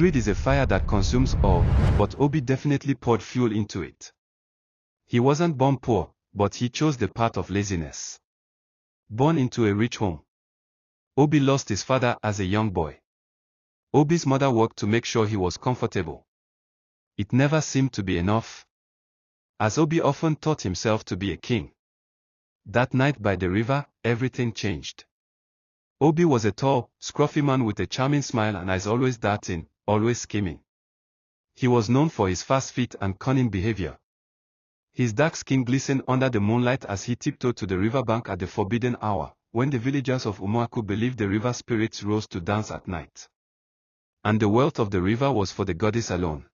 Greed is a fire that consumes all, but Obi definitely poured fuel into it. He wasn't born poor, but he chose the path of laziness. Born into a rich home, Obi lost his father as a young boy. Obi's mother worked to make sure he was comfortable. It never seemed to be enough, as Obi often taught himself to be a king. That night by the river, everything changed. Obi was a tall, scruffy man with a charming smile and eyes always darting, always scheming. He was known for his fast feet and cunning behavior. His dark skin glistened under the moonlight as he tiptoed to the riverbank at the forbidden hour, when the villagers of Umuaku believed the river spirits rose to dance at night. And the wealth of the river was for the goddess alone.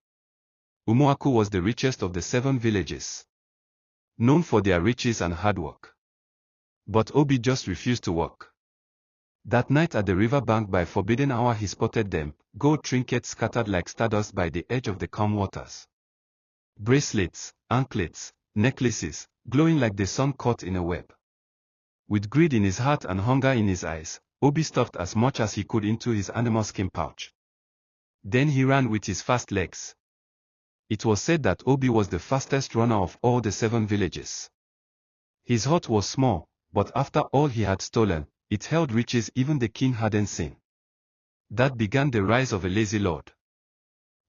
Umuaku was the richest of the 7 villages, known for their riches and hard work. But Obi just refused to work. That night at the riverbank by forbidden hour he spotted them, gold trinkets scattered like stardust by the edge of the calm waters. Bracelets, anklets, necklaces, glowing like the sun caught in a web. With greed in his heart and hunger in his eyes, Obi stuffed as much as he could into his animal skin pouch. Then he ran with his fast legs. It was said that Obi was the fastest runner of all the 7 villages. His hut was small, but after all he had stolen, it held riches even the king hadn't seen. That began the rise of a lazy lord.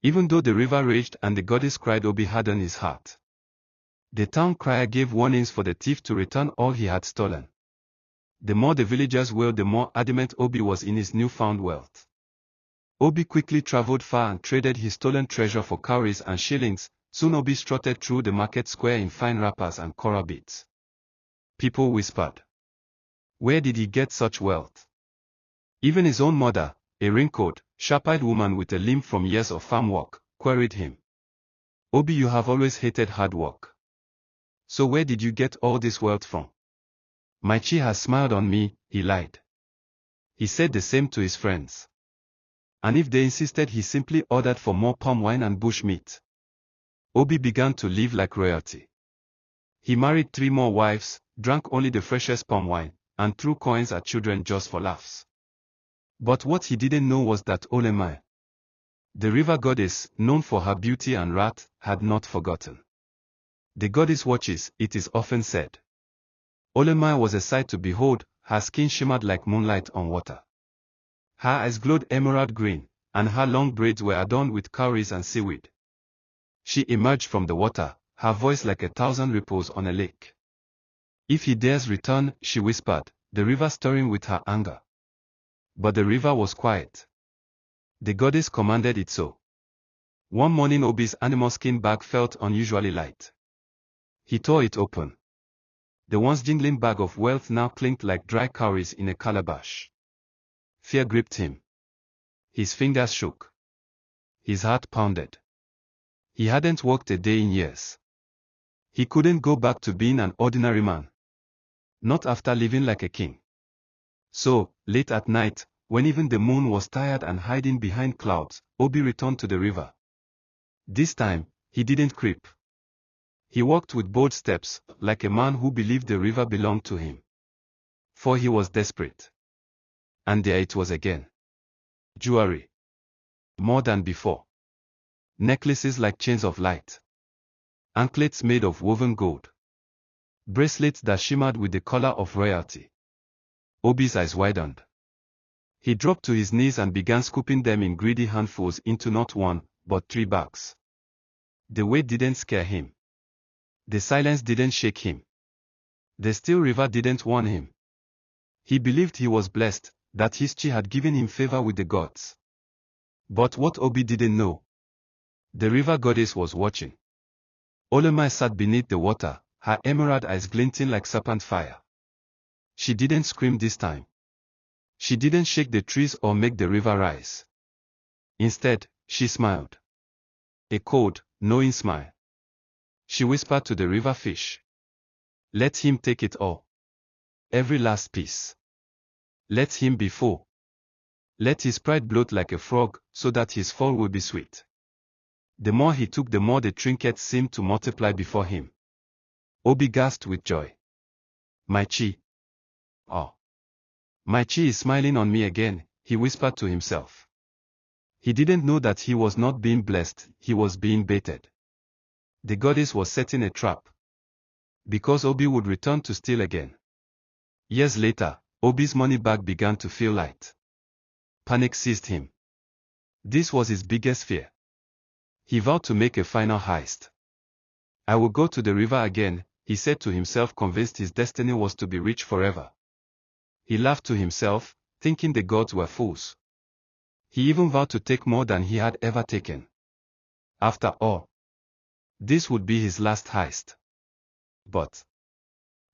Even though the river raged and the goddess cried, Obi hardened his heart. The town crier gave warnings for the thief to return all he had stolen. The more the villagers wailed, the more adamant Obi was in his newfound wealth. Obi quickly traveled far and traded his stolen treasure for cowries and shillings. Soon Obi strutted through the market square in fine wrappers and coral beads. People whispered, "Where did he get such wealth?" Even his own mother, a wrinkled, sharp-eyed woman with a limp from years of farm work, queried him. "Obi, you have always hated hard work. So where did you get all this wealth from?" "My chi has smiled on me," he lied. He said the same to his friends. And if they insisted, he simply ordered for more palm wine and bush meat. Obi began to live like royalty. He married 3 more wives, drank only the freshest palm wine, and threw coins at children just for laughs. But what he didn't know was that Olemai, the river goddess, known for her beauty and wrath, had not forgotten. The goddess watches, it is often said. Olemai was a sight to behold, her skin shimmered like moonlight on water. Her eyes glowed emerald green, and her long braids were adorned with cowries and seaweed. She emerged from the water, her voice like 1,000 ripples on a lake. "If he dares return," she whispered, the river stirring with her anger. But the river was quiet. The goddess commanded it so. One morning Obi's animal skin bag felt unusually light. He tore it open. The once jingling bag of wealth now clinked like dry cowries in a calabash. Fear gripped him. His fingers shook. His heart pounded. He hadn't worked a day in years. He couldn't go back to being an ordinary man. Not after living like a king. So, late at night, when even the moon was tired and hiding behind clouds, Obi returned to the river. This time, he didn't creep. He walked with bold steps, like a man who believed the river belonged to him. For he was desperate. And there it was again. Jewelry. More than before. Necklaces like chains of light. Anklets made of woven gold. Bracelets that shimmered with the color of royalty. Obi's eyes widened. He dropped to his knees and began scooping them in greedy handfuls into not 1, but 3 bags. The weight didn't scare him. The silence didn't shake him. The still river didn't warn him. He believed he was blessed, that his chi had given him favor with the gods. But what Obi didn't know, the river goddess was watching. Olemai sat beneath the water, her emerald eyes glinting like serpent fire. She didn't scream this time. She didn't shake the trees or make the river rise. Instead, she smiled. A cold, knowing smile. She whispered to the river fish. "Let him take it all. Every last piece. Let him be full. Let his pride bloat like a frog, so that his fall will be sweet." The more he took, the more the trinkets seemed to multiply before him. Obi gasped with joy. "My chi. Oh. My chi is smiling on me again," he whispered to himself. He didn't know that he was not being blessed, he was being baited. The goddess was setting a trap. Because Obi would return to steal again. Years later, Obi's money bag began to feel light. Panic seized him. This was his biggest fear. He vowed to make a final heist. I will go to the river again, he said to himself, convinced his destiny was to be rich forever. He laughed to himself, thinking the gods were fools. He even vowed to take more than he had ever taken. After all, this would be his last heist. But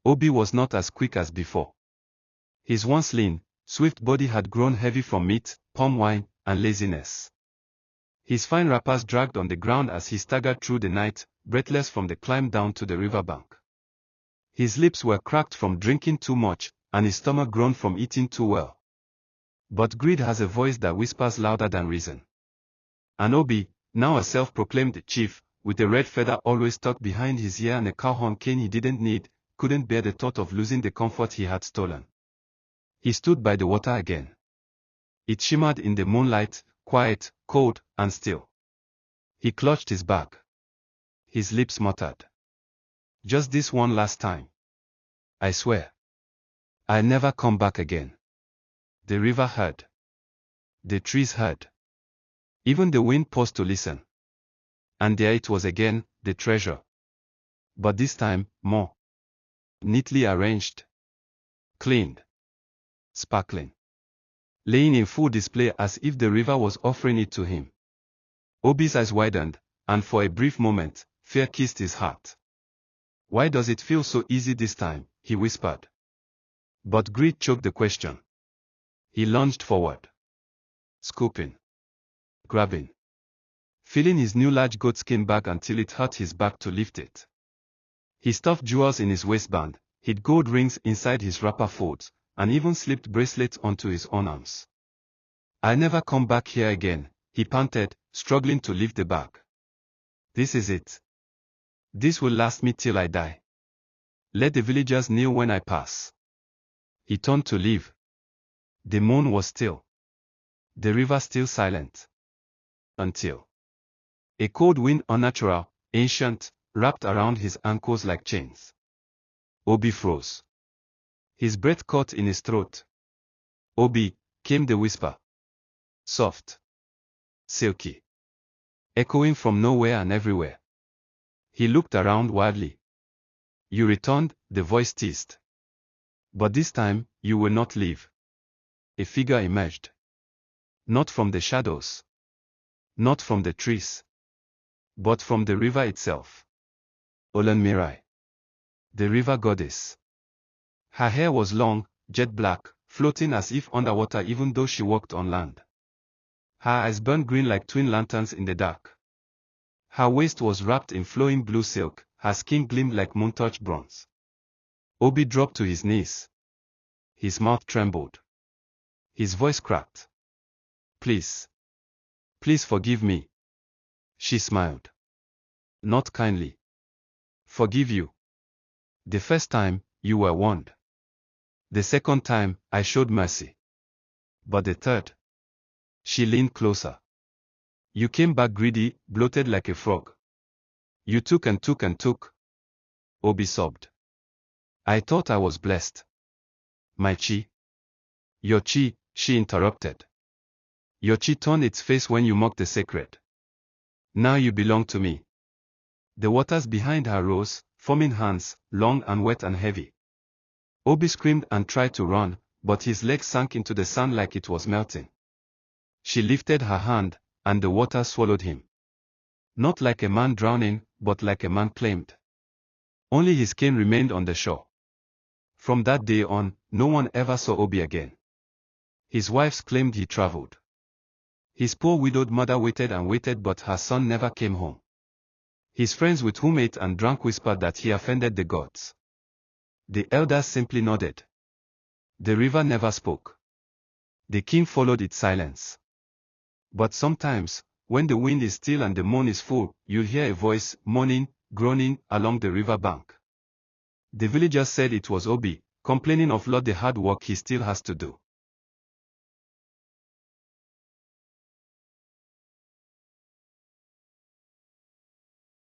Obi was not as quick as before. His once lean, swift body had grown heavy from meat, palm wine, and laziness. His fine wrappers dragged on the ground as he staggered through the night, breathless from the climb down to the riverbank. His lips were cracked from drinking too much, and his stomach groaned from eating too well. But greed has a voice that whispers louder than reason. And Obi, now a self-proclaimed chief, with a red feather always tucked behind his ear and a cowhorn cane he didn't need, couldn't bear the thought of losing the comfort he had stolen. He stood by the water again. It shimmered in the moonlight, quiet, cold, and still. He clutched his bag. His lips muttered. Just this one last time. I swear. I'll never come back again. The river heard. The trees heard. Even the wind paused to listen. And there it was again, the treasure. But this time, more neatly arranged, cleaned, sparkling, laying in full display as if the river was offering it to him. Obi's eyes widened, and for a brief moment, fear kissed his heart. Why does it feel so easy this time? He whispered. But greed choked the question. He lunged forward, scooping, grabbing, feeling his new large goatskin bag until it hurt his back to lift it. He stuffed jewels in his waistband, hid gold rings inside his wrapper folds, and even slipped bracelets onto his own arms. I'll never come back here again, he panted, struggling to lift the bag. This is it. This will last me till I die. Let the villagers kneel when I pass. He turned to leave. The moon was still. The river still silent. Until a cold wind, unnatural, ancient, wrapped around his ankles like chains. Obi froze. His breath caught in his throat. Obi, came the whisper. Soft. Silky. Echoing from nowhere and everywhere. He looked around wildly. You returned, the voice teased. But this time, you will not leave. A figure emerged. Not from the shadows. Not from the trees. But from the river itself. Olenmirai. The river goddess. Her hair was long, jet black, floating as if underwater even though she walked on land. Her eyes burned green like twin lanterns in the dark. Her waist was wrapped in flowing blue silk, her skin gleamed like moon-touched bronze. Obi dropped to his knees. His mouth trembled. His voice cracked. Please. Please forgive me. She smiled. Not kindly. Forgive you. The first time, you were warned. The second time, I showed mercy. But the third. She leaned closer. You came back greedy, bloated like a frog. You took and took and took. Obi sobbed. I thought I was blessed. My chi. Your chi, she interrupted. Your chi turned its face when you mocked the sacred. Now you belong to me. The waters behind her rose, forming hands, long and wet and heavy. Obi screamed and tried to run, but his legs sank into the sand like it was melting. She lifted her hand, and the water swallowed him. Not like a man drowning, but like a man claimed. Only his cane remained on the shore. From that day on, no one ever saw Obi again. His wives claimed he traveled. His poor widowed mother waited and waited, but her son never came home. His friends with whom ate and drank whispered that he offended the gods. The elders simply nodded. The river never spoke. The king followed its silence. But sometimes, when the wind is still and the moon is full, you'll hear a voice, moaning, groaning, along the river bank. The villagers said it was Obi, complaining of all the hard work he still has to do.